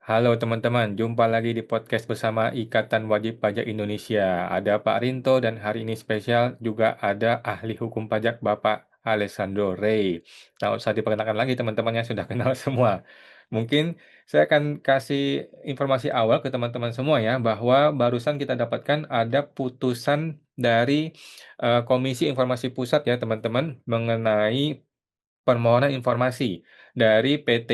Halo teman-teman, jumpa lagi di podcast bersama Ikatan Wajib Pajak Indonesia. Ada Pak Rinto dan hari ini spesial juga ada ahli hukum pajak Bapak Alessandro Rey. Tak usah diperkenalkan lagi teman-teman yang sudah kenal semua. Mungkin saya akan kasih informasi awal ke teman-teman semua ya, bahwa barusan kita dapatkan ada putusan dari Komisi Informasi Pusat ya teman-teman mengenai permohonan informasi dari PT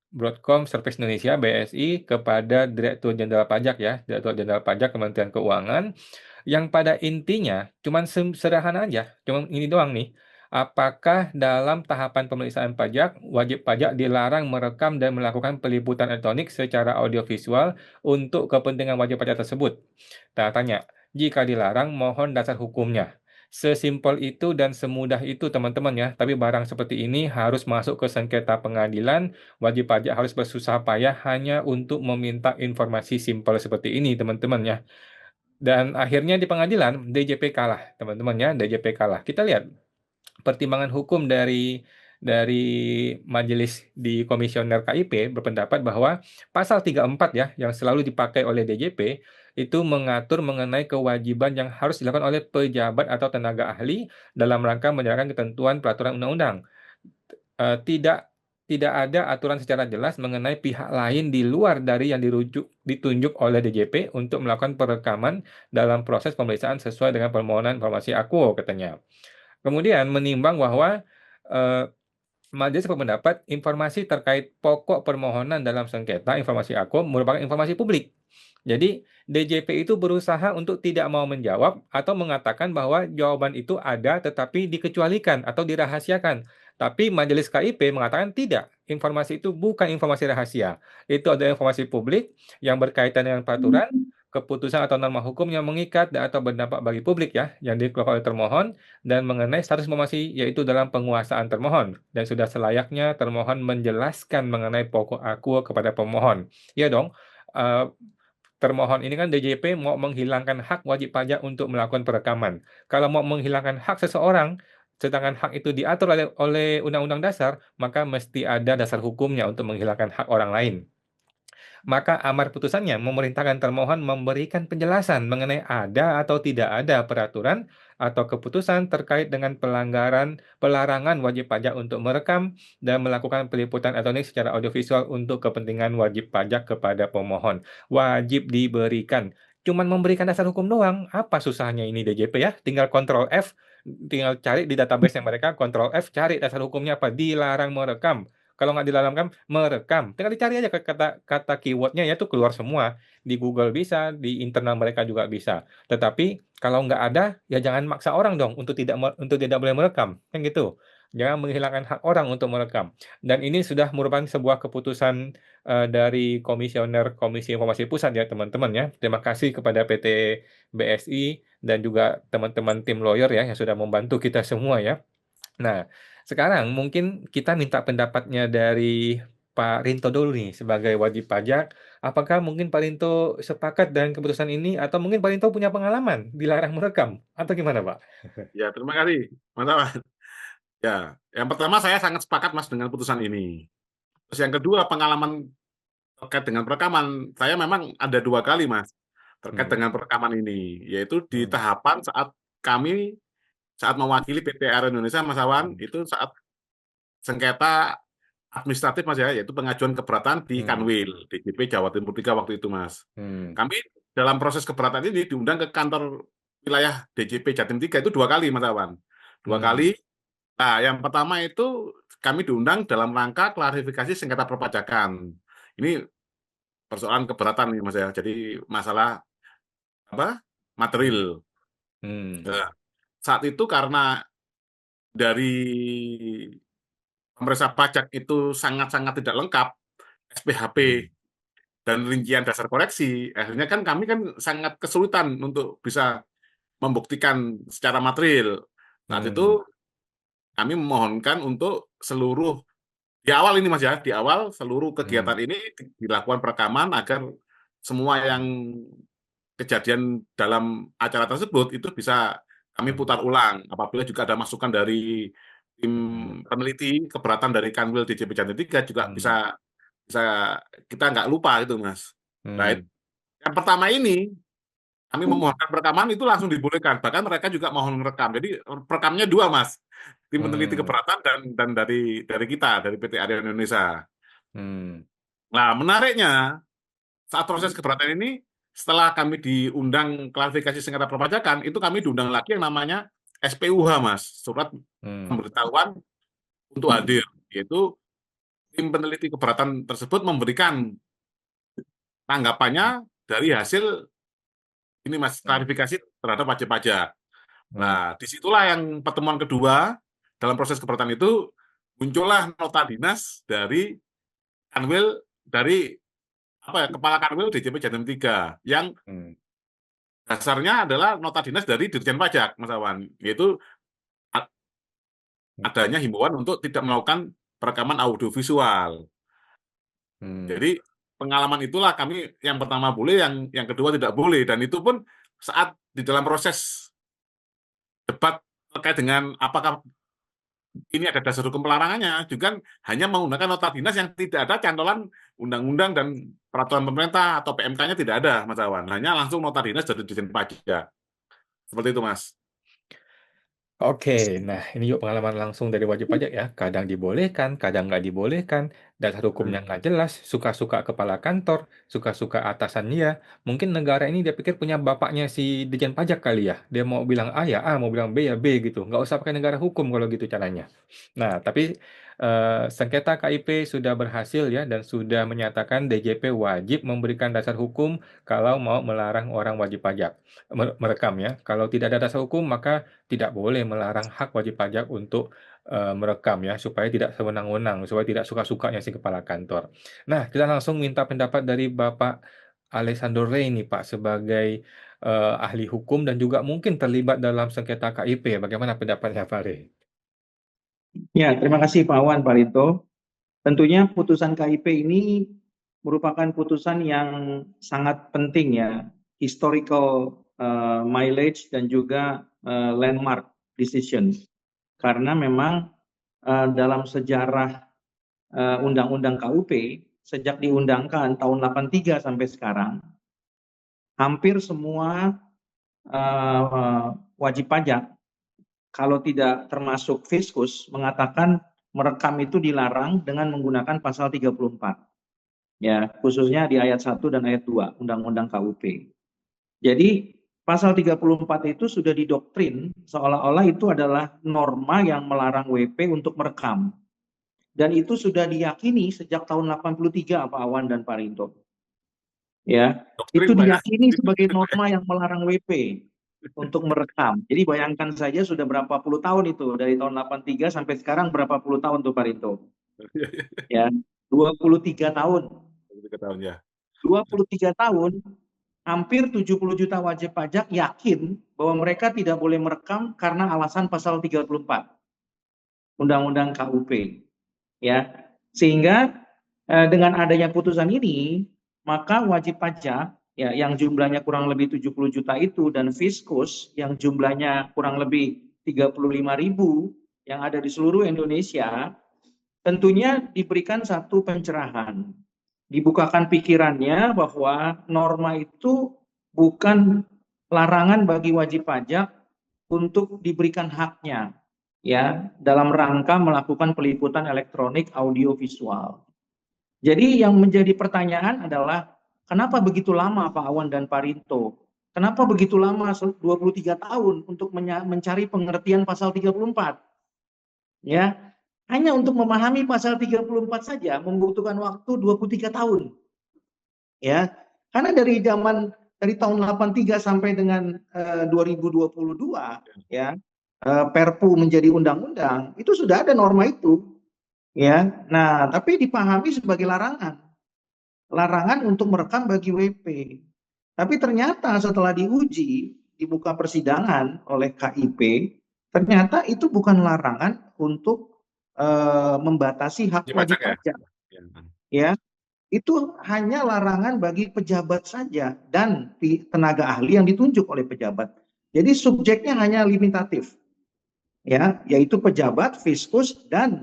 Broadcom Service Indonesia (BSI) kepada Direktur Jenderal Pajak ya, Direktur Jenderal Pajak Kementerian Keuangan, yang pada intinya cuman sederhana aja, cuman ini doang nih. Apakah dalam tahapan pemeriksaan pajak, wajib pajak dilarang merekam dan melakukan peliputan elektronik secara audiovisual untuk kepentingan wajib pajak tersebut? Tanda tanya. Jika dilarang, mohon dasar hukumnya. Sesimpel itu dan semudah itu teman-teman ya. Tapi barang seperti ini harus masuk ke sengketa pengadilan, wajib pajak harus bersusah payah hanya untuk meminta informasi simpel seperti ini teman-teman ya. Dan akhirnya di pengadilan DJP kalah teman-teman ya, DJP kalah. Kita lihat pertimbangan hukum dari majelis di komisioner KIP berpendapat bahwa pasal 34 ya yang selalu dipakai oleh DJP itu mengatur mengenai kewajiban yang harus dilakukan oleh pejabat atau tenaga ahli dalam rangka menjalankan ketentuan peraturan undang-undang. Tidak tidak ada aturan secara jelas mengenai pihak lain di luar dari yang ditunjuk oleh DJP untuk melakukan perekaman dalam proses pemeriksaan sesuai dengan permohonan informasi akuo katanya. Kemudian menimbang bahwa eh, majelis berpendapat informasi terkait pokok permohonan dalam sengketa informasi akuo merupakan informasi publik. Jadi DJP itu berusaha untuk tidak mau menjawab atau mengatakan bahwa jawaban itu ada tetapi dikecualikan atau dirahasiakan. Tapi majelis KIP mengatakan tidak, informasi itu bukan informasi rahasia. Itu adalah informasi publik yang berkaitan dengan peraturan, keputusan atau norma hukum yang mengikat dan atau berdampak bagi publik ya, yang dikeluarkan oleh termohon dan mengenai status informasi yaitu dalam penguasaan termohon dan sudah selayaknya termohon menjelaskan mengenai pokok akuo kepada pemohon. Ya dong. eh, Termohon ini kan DJP mau menghilangkan hak wajib pajak untuk melakukan perekaman. Kalau mau menghilangkan hak seseorang, sedangkan hak itu diatur oleh Undang-Undang Dasar, maka mesti ada dasar hukumnya untuk menghilangkan hak orang lain. Maka amar putusannya memerintahkan termohon memberikan penjelasan mengenai ada atau tidak ada peraturan atau keputusan terkait dengan pelarangan wajib pajak untuk merekam dan melakukan peliputan elektronik secara audiovisual untuk kepentingan wajib pajak kepada pemohon. Wajib diberikan. Cuman memberikan dasar hukum doang. Apa susahnya ini DJP ya? Tinggal kontrol F, tinggal cari di database mereka, kontrol F, cari dasar hukumnya apa? Dilarang merekam. Kalau nggak di dalam kan merekam, tinggal dicari aja ke kata keywordnya ya itu keluar semua. Di Google bisa, di internal mereka juga bisa. Tetapi kalau nggak ada, ya jangan maksa orang dong untuk tidak boleh merekam, kan gitu. Jangan menghilangkan hak orang untuk merekam. Dan ini sudah merupakan sebuah keputusan dari Komisioner Komisi Informasi Pusat ya teman-teman ya. Terima kasih kepada PT BSI dan juga teman-teman tim lawyer ya yang sudah membantu kita semua ya. Nah, sekarang mungkin kita minta pendapatnya dari Pak Rinto dulu nih sebagai wajib pajak. Apakah mungkin Pak Rinto sepakat dengan keputusan ini atau mungkin Pak Rinto punya pengalaman dilarang merekam atau gimana, Pak? Ya, terima kasih. Mantap, Mas. Ya, yang pertama saya sangat sepakat, Mas, dengan putusan ini. Terus yang kedua, pengalaman terkait dengan perekaman. Saya memang ada 2 kali, Mas, terkait Hmm, dengan perekaman ini. Yaitu di hmm, tahapan saat mewakili PT Air Indonesia, Mas Awan, hmm, itu saat sengketa administratif, Mas, ya, yaitu pengajuan keberatan di hmm, Kanwil, DJP Jawa Timur 3 waktu itu, Mas. hmm, Kami dalam proses keberatan ini diundang ke kantor wilayah DJP Jatim 3 itu 2 kali, Mas Awan. Dua hmm, kali. Nah, yang pertama itu kami diundang dalam rangka klarifikasi sengketa perpajakan. Ini persoalan keberatan nih, Mas ya. Jadi masalah apa? Material. hmm, Nah, saat itu karena dari pemeriksa pajak itu sangat-sangat tidak lengkap SPHP hmm, dan rincian dasar koreksi, akhirnya kan kami kan sangat kesulitan untuk bisa membuktikan secara material. Saat hmm, itu kami memohonkan untuk seluruh di awal ini, Mas ya, di awal seluruh kegiatan hmm, ini dilakukan perekaman agar semua yang kejadian dalam acara tersebut itu bisa kami hmm, putar ulang. Apabila juga ada masukan dari tim hmm, peneliti keberatan dari Kanwil DJP Jatim 3 juga hmm, bisa bisa kita nggak lupa itu, Mas. Nah, Hmm. yang pertama ini kami memohonkan perekaman itu langsung dibolehkan. Bahkan mereka juga mohon merekam. Jadi perekamnya dua, Mas. Tim peneliti Hmm. keberatan dan dari kita, dari PT Arya Indonesia. Hmm. Nah, menariknya saat proses keberatan ini, setelah kami diundang klarifikasi sengketa perpajakan, itu kami diundang lagi yang namanya SPUH, Mas, surat Hmm. pemberitahuan untuk hadir, yaitu tim peneliti keberatan tersebut memberikan tanggapannya dari hasil ini, Mas, Hmm. klarifikasi terhadap wajib pajak. Hmm. Nah, disitulah yang pertemuan kedua dalam proses keberatan itu muncullah nota dinas dari Kanwil dari apa ya, Kepala Kanwil DJP Jatim 3 yang Hmm. dasarnya adalah nota dinas dari Dirjen Pajak, Mas Awan, yaitu Oke. adanya himbauan untuk tidak melakukan perekaman audiovisual. Hmm. Jadi pengalaman itulah kami yang pertama boleh, yang kedua tidak boleh, dan itu pun saat di dalam proses debat terkait dengan apakah ini ada dasar hukum pelarangannya, juga hanya menggunakan nota dinas yang tidak ada cantolan undang-undang dan peraturan pemerintah atau PMK-nya tidak ada, Mas Awan. Hanya langsung nota dinas dari Dirjen Pajak. Seperti itu, Mas. Oke, nah ini juga pengalaman langsung dari wajib pajak ya. Kadang dibolehkan, kadang nggak dibolehkan. Dasar hukumnya nggak jelas, suka-suka kepala kantor, suka-suka atasan dia. Mungkin negara ini dia pikir punya bapaknya si Dirjen Pajak kali ya. Dia mau bilang A ya A, mau bilang B ya B gitu. Nggak usah pakai negara hukum kalau gitu caranya. Nah, tapi sengketa KIP sudah berhasil ya dan sudah menyatakan DJP wajib memberikan dasar hukum kalau mau melarang orang wajib pajak merekam ya. Kalau tidak ada dasar hukum maka tidak boleh melarang hak wajib pajak untuk, merekam ya, supaya tidak sewenang-wenang, supaya tidak suka-sukanya si kepala kantor. Nah, kita langsung minta pendapat dari Bapak Alessandro Rey nih, Pak, sebagai, ahli hukum dan juga mungkin terlibat dalam sengketa KIP. Bagaimana pendapatnya, Pak Rey? Ya, terima kasih Pak Wan, Pak Rito. Tentunya putusan KIP ini merupakan putusan yang sangat penting ya, historical mileage dan juga landmark decision. Karena memang dalam sejarah Undang-Undang KUP, sejak diundangkan tahun 83 sampai sekarang, hampir semua wajib pajak kalau tidak termasuk Fiskus mengatakan merekam itu dilarang dengan menggunakan pasal 34. Ya, khususnya di ayat 1 dan ayat 2 Undang-Undang KUP. Jadi pasal 34 itu sudah didoktrin seolah-olah itu adalah norma yang melarang WP untuk merekam. Dan itu sudah diyakini sejak tahun 83 Pak Awan dan Pak Rinto. Ya, Doktrin, itu Pak, ya. diyakini sebagai norma yang melarang WP untuk merekam. Jadi bayangkan saja sudah berapa puluh tahun itu, dari tahun 83 sampai sekarang berapa puluh tahun tuh Pak Rinto. Ya, 23 tahun. 3 tahun, ya. 23 tahun, hampir 70 juta wajib pajak yakin bahwa mereka tidak boleh merekam karena alasan pasal 34 Undang-Undang KUP. Ya, sehingga dengan adanya putusan ini, maka wajib pajak ya yang jumlahnya kurang lebih 70 juta itu dan Fiskus yang jumlahnya kurang lebih 35.000 yang ada di seluruh Indonesia tentunya diberikan satu pencerahan. Dibukakan pikirannya bahwa norma itu bukan larangan bagi wajib pajak untuk diberikan haknya ya dalam rangka melakukan peliputan elektronik audio visual. Jadi yang menjadi pertanyaan adalah kenapa begitu lama Pak Awan dan Pak Rinto? Kenapa begitu lama 23 tahun untuk mencari pengertian pasal 34? Ya, hanya untuk memahami pasal 34 saja membutuhkan waktu 23 tahun. Ya, karena dari tahun 83 sampai dengan 2022 ya, Perpu menjadi undang-undang, itu sudah ada norma itu. Ya, nah tapi dipahami sebagai larangan. Larangan untuk merekam bagi WP. Tapi ternyata setelah diuji di muka persidangan oleh KIP, ternyata itu bukan larangan untuk membatasi hak Wajib pajak, wajib ya. pajak. Ya. Ya, itu hanya larangan bagi pejabat saja dan tenaga ahli yang ditunjuk oleh pejabat. Jadi subjeknya hanya limitatif, ya, yaitu pejabat, fiskus dan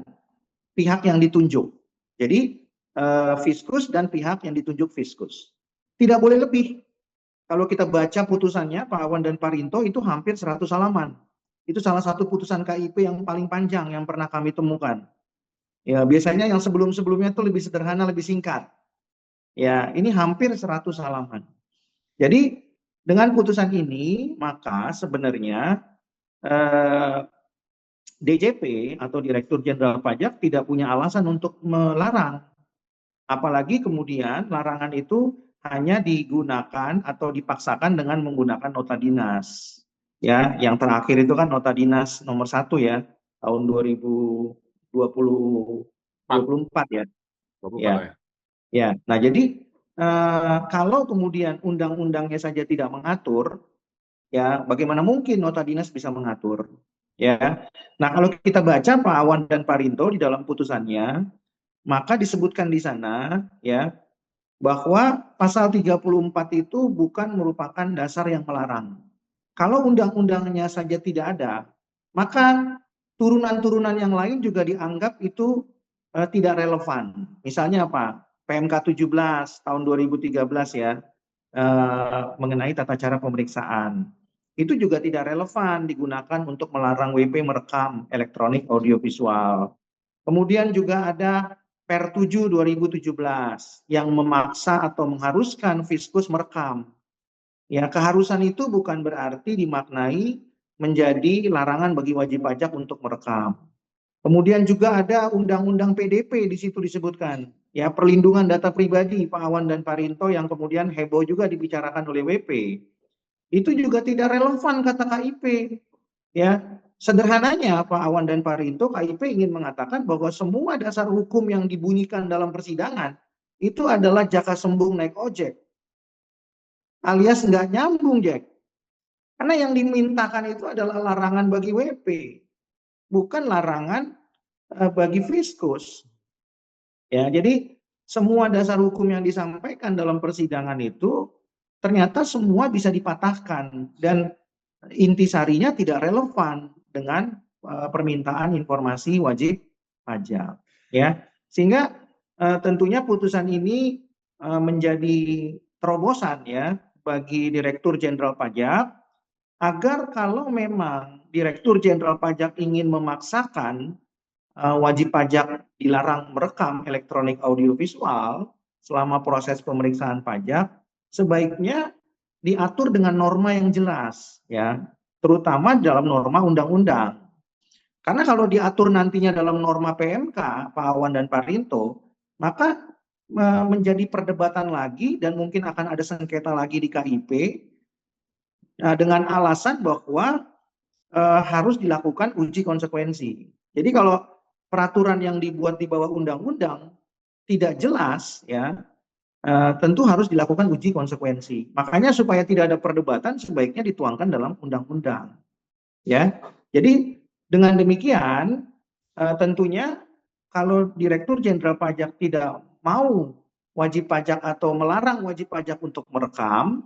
pihak yang ditunjuk. Jadi Fiskus dan pihak yang ditunjuk Fiskus. Tidak boleh lebih. Kalau kita baca putusannya Pak Awan dan Pak Rinto itu hampir 100 halaman. Itu salah satu putusan KIP yang paling panjang yang pernah kami temukan. Ya, biasanya yang sebelum-sebelumnya itu lebih sederhana, lebih singkat. Ya, ini hampir 100 halaman. Jadi dengan putusan ini maka sebenarnya DJP atau Direktur Jenderal Pajak tidak punya alasan untuk melarang. Apalagi kemudian larangan itu hanya digunakan atau dipaksakan dengan menggunakan nota dinas. Ya, yang terakhir itu kan nota dinas nomor 1 ya, tahun 2024 ya. Ya, ya. Nah, jadi kalau kemudian undang-undangnya saja tidak mengatur, ya bagaimana mungkin nota dinas bisa mengatur? Ya. Nah, kalau kita baca Pak Awan dan Pak Rinto di dalam putusannya, maka disebutkan di sana ya bahwa pasal 34 itu bukan merupakan dasar yang melarang. Kalau undang-undangnya saja tidak ada, maka turunan-turunan yang lain juga dianggap itu tidak relevan. Misalnya apa? PMK 17 tahun 2013 ya, mengenai tata cara pemeriksaan. Itu juga tidak relevan digunakan untuk melarang WP merekam elektronik audiovisual. Kemudian juga ada Per 7 2017 yang memaksa atau mengharuskan Fiskus merekam. Ya, keharusan itu bukan berarti dimaknai menjadi larangan bagi wajib pajak untuk merekam. Kemudian juga ada Undang-Undang PDP di situ disebutkan. Ya, perlindungan data pribadi Pak Awan dan Pak Rinto yang kemudian heboh juga dibicarakan oleh WP. Itu juga tidak relevan kata KIP. Ya, sederhananya Pak Awan dan Pak Rinto, KIP ingin mengatakan bahwa semua dasar hukum yang dibunyikan dalam persidangan itu adalah jaka sembung naik ojek. Alias nggak nyambung, Jack. Karena yang dimintakan itu adalah larangan bagi WP, bukan larangan bagi Fiskus. Ya, jadi semua dasar hukum yang disampaikan dalam persidangan itu ternyata semua bisa dipatahkan dan intisarinya tidak relevan dengan permintaan informasi wajib pajak, ya. Sehingga tentunya putusan ini menjadi terobosan ya bagi Direktur Jenderal Pajak agar kalau memang Direktur Jenderal Pajak ingin memaksakan wajib pajak dilarang merekam elektronik audiovisual selama proses pemeriksaan pajak, sebaiknya diatur dengan norma yang jelas, ya, terutama dalam norma undang-undang. Karena kalau diatur nantinya dalam norma PMK, Pak Awan dan Pak Rinto, maka menjadi perdebatan lagi dan mungkin akan ada sengketa lagi di KIP dengan alasan bahwa harus dilakukan uji konsekuensi. Jadi kalau peraturan yang dibuat di bawah undang-undang tidak jelas, ya tentu harus dilakukan uji konsekuensi. Makanya supaya tidak ada perdebatan, sebaiknya dituangkan dalam undang-undang. Ya, jadi dengan demikian tentunya kalau Direktur Jenderal Pajak tidak mau wajib pajak atau melarang wajib pajak untuk merekam,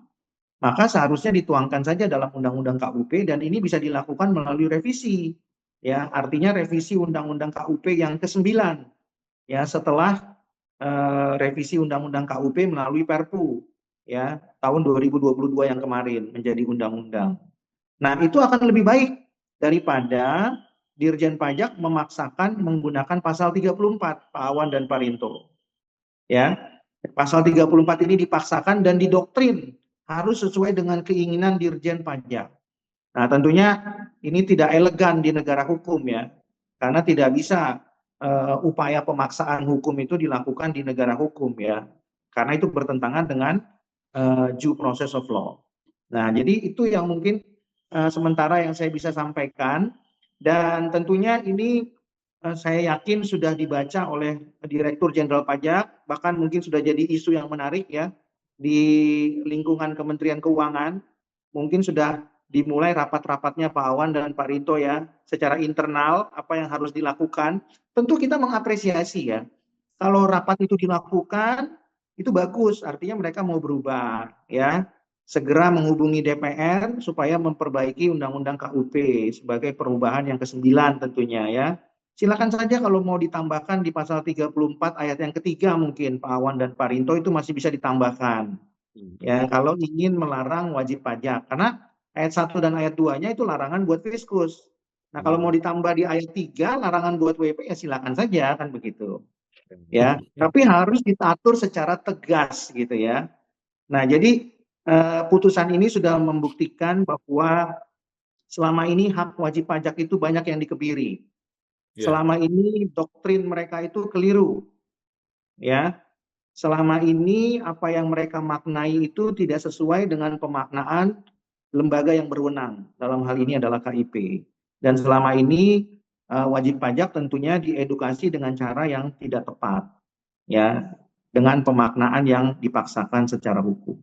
maka seharusnya dituangkan saja dalam Undang-Undang KUP dan ini bisa dilakukan melalui revisi. Ya, artinya revisi Undang-Undang KUP yang ke-9 ya setelah revisi Undang-Undang KUP melalui Perpu ya tahun 2022 yang kemarin menjadi undang-undang. Nah, itu akan lebih baik daripada Dirjen Pajak memaksakan menggunakan pasal 34 Pak Awan dan Pak Rinto. Ya. Pasal 34 ini dipaksakan dan didoktrin harus sesuai dengan keinginan Dirjen Pajak. Nah, tentunya ini tidak elegan di negara hukum ya. Karena tidak bisa upaya pemaksaan hukum itu dilakukan di negara hukum ya. Karena itu bertentangan dengan due process of law. Nah, jadi itu yang mungkin sementara yang saya bisa sampaikan dan tentunya ini saya yakin sudah dibaca oleh Direktur Jenderal Pajak, bahkan mungkin sudah jadi isu yang menarik ya di lingkungan Kementerian Keuangan. Mungkin sudah dimulai rapat-rapatnya Pak Awan dan Pak Rinto ya, secara internal apa yang harus dilakukan. Tentu kita mengapresiasi ya. Kalau rapat itu dilakukan, itu bagus, artinya mereka mau berubah ya. Segera menghubungi DPR supaya memperbaiki Undang-Undang KUP sebagai perubahan yang ke-9 tentunya ya. silakan saja kalau mau ditambahkan di pasal 34 ayat yang ketiga mungkin Pak Awan dan Pak Rinto itu masih bisa ditambahkan. Ya, kalau ingin melarang wajib pajak. Karena ayat 1 dan ayat 2-nya itu larangan buat fiskus. Nah, kalau mau ditambah di ayat 3 larangan buat WP ya silakan saja kan begitu. Ya, tapi harus diatur secara tegas gitu ya. Nah, jadi putusan ini sudah membuktikan bahwa selama ini hak wajib pajak itu banyak yang dikebiri. Selama ini doktrin mereka itu keliru. Ya. Selama ini apa yang mereka maknai itu tidak sesuai dengan pemaknaan lembaga yang berwenang. Dalam hal ini adalah KIP. Dan selama ini wajib pajak tentunya diedukasi dengan cara yang tidak tepat. Ya, dengan pemaknaan yang dipaksakan secara hukum.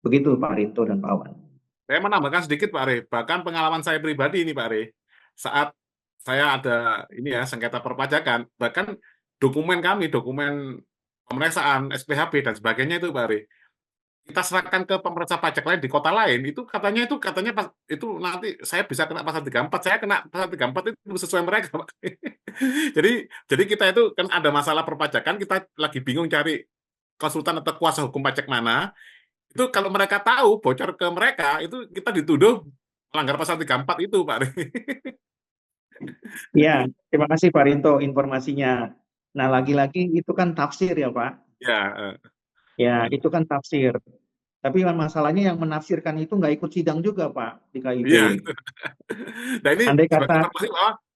Begitu Pak Rinto dan Pak Wan. Saya menambahkan sedikit Pak Re, bahkan pengalaman saya pribadi ini Pak Re, saat saya ada ini ya sengketa perpajakan, bahkan dokumen pemeriksaan SPHB dan sebagainya itu Pak Re, kita serahkan ke pemeriksa pajak lain di kota lain, itu katanya itu nanti saya bisa kena pasal 34, saya kena pasal 34 itu sesuai mereka Pak. Jadi kita itu kan ada masalah perpajakan, kita lagi bingung cari konsultan atau kuasa hukum pajak mana. Itu kalau mereka tahu bocor ke mereka itu kita dituduh melanggar pasal 34 itu Pak. Ya, terima kasih Pak Rinto informasinya. Nah, lagi-lagi itu kan tafsir ya Pak. Ya, Ya, itu kan tafsir. Tapi masalahnya yang menafsirkan itu nggak ikut sidang juga Pak di KIP. iya. Nah ini Andai sebagai kata informasi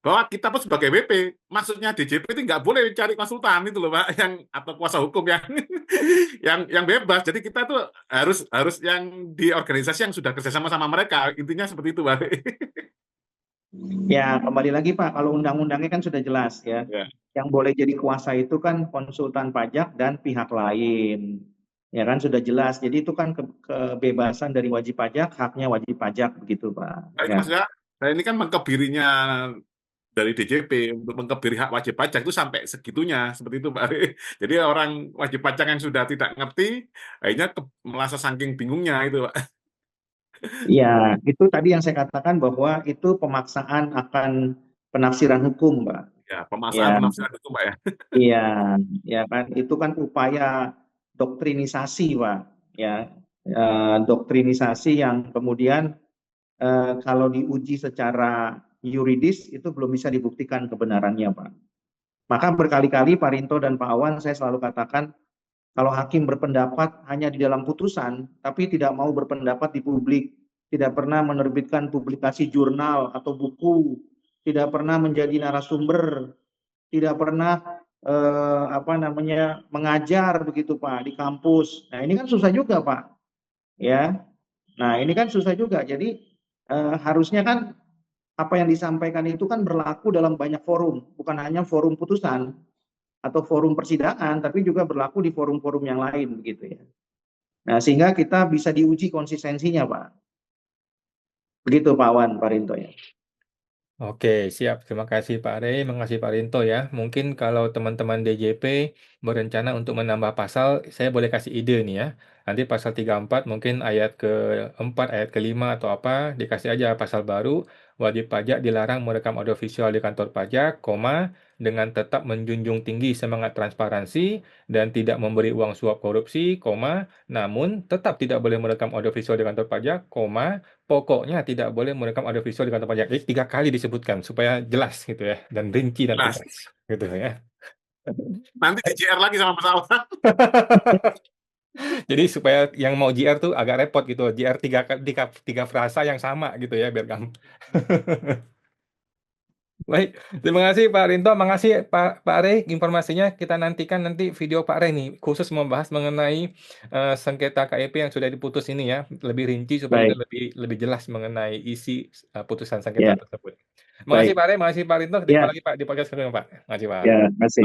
bahwa kita pun sebagai WP, maksudnya DJP itu nggak boleh cari konsultan itu loh Pak, yang atau kuasa hukum yang yang bebas. Jadi kita tuh harus yang di organisasi yang sudah kerjasama sama mereka. Intinya seperti itu Pak. ya kembali lagi Pak, kalau undang-undangnya kan sudah jelas ya. Ya. Yang boleh jadi kuasa itu kan konsultan pajak dan pihak lain. Ya kan sudah jelas. Jadi itu kan kebebasan dari wajib pajak, haknya wajib pajak begitu Pak. Nah, itu Ya. maksudnya, nah ini kan mengkebirinya dari DJP untuk mengkebiri hak wajib pajak itu sampai segitunya seperti itu Pak. Jadi orang wajib pajak yang sudah tidak ngerti akhirnya merasa saking bingungnya itu Pak. Ya, itu tadi yang saya katakan bahwa itu pemaksaan akan penafsiran hukum, Pak. Ya, pemaksaan penafsiran itu Pak ya. Iya, ya kan itu kan upaya doktrinisasi, Pak. Ya, doktrinisasi yang kemudian kalau diuji secara yuridis itu belum bisa dibuktikan kebenarannya, Pak. Maka berkali-kali Pak Rinto dan Pak Awan saya selalu katakan kalau hakim berpendapat hanya di dalam putusan, tapi tidak mau berpendapat di publik, tidak pernah menerbitkan publikasi jurnal atau buku, tidak pernah menjadi narasumber, tidak pernah mengajar begitu Pak di kampus. Nah ini kan susah juga Pak, ya. Nah ini kan susah juga. Jadi harusnya kan apa yang disampaikan itu kan berlaku dalam banyak forum, bukan hanya forum putusan atau forum persidangan, tapi juga berlaku di forum-forum yang lain begitu ya. Nah, sehingga kita bisa diuji konsistensinya, Pak. Begitu Pak Wan, Pak Rinto ya. Oke, siap. Terima kasih Pak Rey, mengasih Pak Rinto ya. Mungkin kalau teman-teman DJP berencana untuk menambah pasal, saya boleh kasih ide nih ya. Nanti pasal 34 mungkin ayat ke-4, ayat ke-5 atau apa, dikasih aja pasal baru, wajib pajak dilarang merekam audiovisual di kantor pajak, dengan tetap menjunjung tinggi semangat transparansi dan tidak memberi uang suap korupsi, namun tetap tidak boleh merekam audiovisual di kantor pajak, pokoknya tidak boleh merekam audiovisual di kantor pajak. Jadi 3 kali disebutkan supaya jelas gitu ya dan rinci dan Jelas. tegas gitu ya. Nanti di JR lagi sama pesawat. Jadi supaya yang mau JR tuh agak repot gitu. JR tiga frasa yang sama gitu ya biar gampang. Baik, terima kasih Pak Rinto, makasih Pak Rey informasinya. Kita nantikan nanti video Pak Rey nih khusus membahas mengenai sengketa KIP yang sudah diputus ini ya, lebih rinci supaya kita lebih jelas mengenai isi putusan sengketa tersebut. Makasih Pak Rey, makasih Pak Rinto. Jumpa lagi Pak di podcast kedua Pak. Makasih Pak. Ya, terima kasih.